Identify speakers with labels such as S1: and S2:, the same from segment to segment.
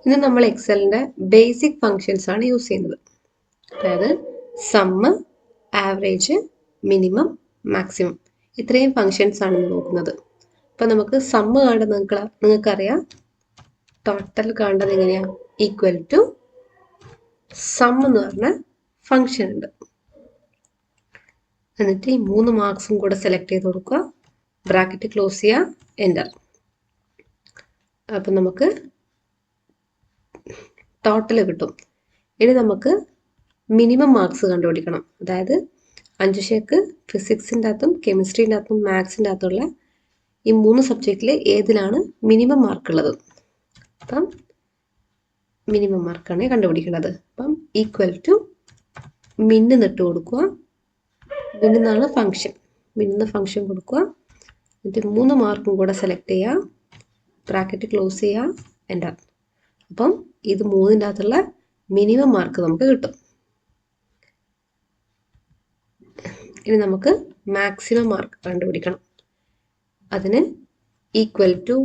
S1: ഇന്ന് നമ്മൾ എക്സലിൻ്റെ basic functions ആണ് യൂസ് ചെയ്യുന്നത്. അതായത് സമ്മ്, ആവറേജ്, മിനിമം, മാക്സിമം ഇത്രയും ഫങ്ഷൻസ് ആണ് നോക്കുന്നത്. അപ്പം നമുക്ക് സമ്മ് കാണേണ്ടത് നിങ്ങൾക്കറിയാം. ടോട്ടൽ കാണേണ്ടത് എങ്ങനെയാണ്? ഈക്വൽ ടു സം എന്ന് പറഞ്ഞ ഫങ്ഷൻ ഉണ്ട്. എന്നിട്ട് ഈ 3 മാർക്സും കൂടെ സെലക്ട് ചെയ്ത് കൊടുക്കുക, ബ്രാക്കറ്റ് ക്ലോസ് ചെയ്യുക, എൻ്റർ. അപ്പം നമുക്ക് ടോട്ടൽ കിട്ടും. ഇനി നമുക്ക് മിനിമം മാർക്സ് കണ്ടുപിടിക്കണം. അതായത് 5 ഷേക്ക് ഫിസിക്സിൻ്റെ അകത്തും കെമിസ്ട്രീൻ്റെ അകത്തും മാത്സിൻ്റെ അകത്തുള്ള ഈ 3 സബ്ജക്റ്റിൽ ഏതിലാണ് മിനിമം മാർക്ക് ഉള്ളത്. അപ്പം മിനിമം മാർക്കാണ് കണ്ടുപിടിക്കേണ്ടത്. അപ്പം ഈക്വൽ ടു മിന്ന് നിട്ട് കൊടുക്കുക. മിന്നാണ് ഫങ്ഷൻ. മിന്ന് ഫങ്ഷൻ കൊടുക്കുക. എന്നിട്ട് 3 മാർക്കും കൂടെ സെലക്ട് ചെയ്യുക, ബ്രാക്കറ്റ് ക്ലോസ് ചെയ്യുക, എൻ്റർ. അപ്പം ഇത് 3ൻ്റെ അകത്തുള്ള മിനിമം മാർക്ക് നമുക്ക് കിട്ടും. ഇനി നമുക്ക് മാക്സിമം മാർക്ക് കണ്ടുപിടിക്കണം. അതിന് ഈക്വൽ ടു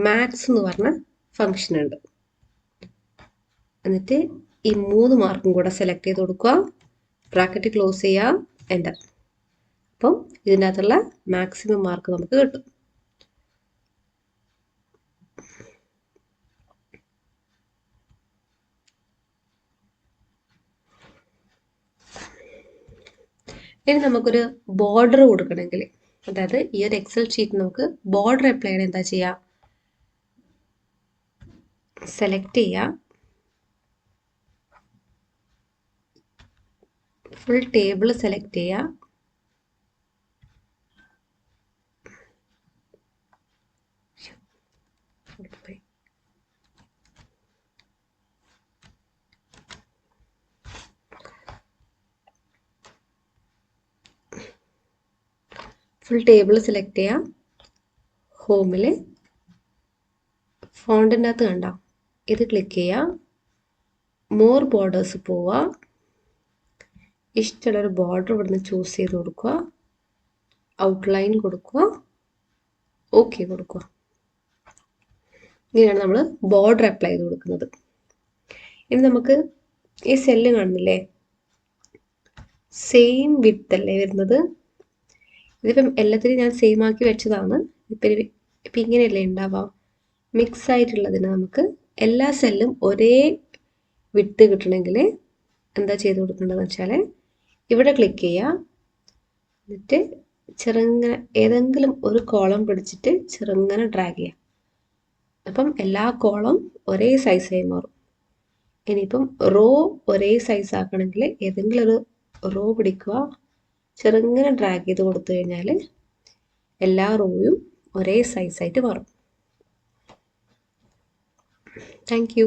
S1: മാക്സ് എന്ന് പറഞ്ഞ ഫങ്ഷൻ ഉണ്ട്. എന്നിട്ട് ഈ 3 മാർക്കും കൂടെ സെലക്ട് ചെയ്ത് കൊടുക്കുക, ബ്രാക്കറ്റ് ക്ലോസ് ചെയ്യുക, എൻ്റർ. അപ്പം ഇതിൻ്റെ അകത്തുള്ള മാക്സിമം മാർക്ക് നമുക്ക് കിട്ടും. ഇനി നമുക്കൊരു ബോർഡർ കൊടുക്കണമെങ്കിൽ, അതായത് ഈ ഒരു എക്സൽ ഷീറ്റ് നമുക്ക് ബോർഡർ അപ്ലൈ ചെയ്യണം. എന്താ ചെയ്യുക? സെലക്ട് ചെയ്യുക, ഫുൾ ടേബിൾ സെലക്ട് ചെയ്യുക, ഫുൾ ടേബിൾ സെലക്ട് ചെയ്യാം. ഹോമിൽ ഫോണ്ടിൻ്റെ അകത്ത് കണ്ട ഇത് ക്ലിക്ക് ചെയ്യുക, മോർ ബോർഡേഴ്സ് പോവുക, ഇഷ്ടമുള്ളൊരു ബോർഡർ ഇവിടുന്ന് ചൂസ് ചെയ്ത് കൊടുക്കുക, ഔട്ട്ലൈൻ കൊടുക്കുക, ഓക്കെ കൊടുക്കുക. ഇങ്ങനെയാണ് നമ്മൾ ബോർഡർ അപ്ലൈ ചെയ്ത് കൊടുക്കുന്നത്. ഇനി നമുക്ക് ഈ സെല്ല് കാണുന്നില്ലേ, സെയിം വിഡ്ത്ത് അല്ലേ വരുന്നത്. ഇതിപ്പം എല്ലാത്തിനും ഞാൻ സെയിം ആക്കി വെച്ചതാണ്. ഇപ്പം ഇങ്ങനെയല്ലേ ഉണ്ടാവാം. മിക്സ് ആയിട്ടുള്ളതിന് നമുക്ക് എല്ലാ സെല്ലും ഒരേ വിഡ്ത്ത് കിട്ടണമെങ്കിൽ എന്താ ചെയ്ത് കൊടുക്കേണ്ടതെന്ന് വെച്ചാൽ ഇവിടെ ക്ലിക്ക് ചെയ്യുക, എന്നിട്ട് ചെറുങ്ങനെ ഏതെങ്കിലും ഒരു കോളം പിടിച്ചിട്ട് ചെറുങ്ങനെ ഡ്രാഗ് ചെയ്യുക. അപ്പം എല്ലാ കോളം ഒരേ സൈസായി മാറും. ഇനിയിപ്പം റോ ഒരേ സൈസ് ആക്കണമെങ്കിൽ ഏതെങ്കിലും ഒരു റോ പിടിക്കുക, ചെറുങ്ങനെ ഡ്രാഗ് ചെയ്ത് കൊടുത്തു കഴിഞ്ഞാൽ എല്ലാ റോയും ഒരേ സൈസായിട്ട് മാറും. Thank you.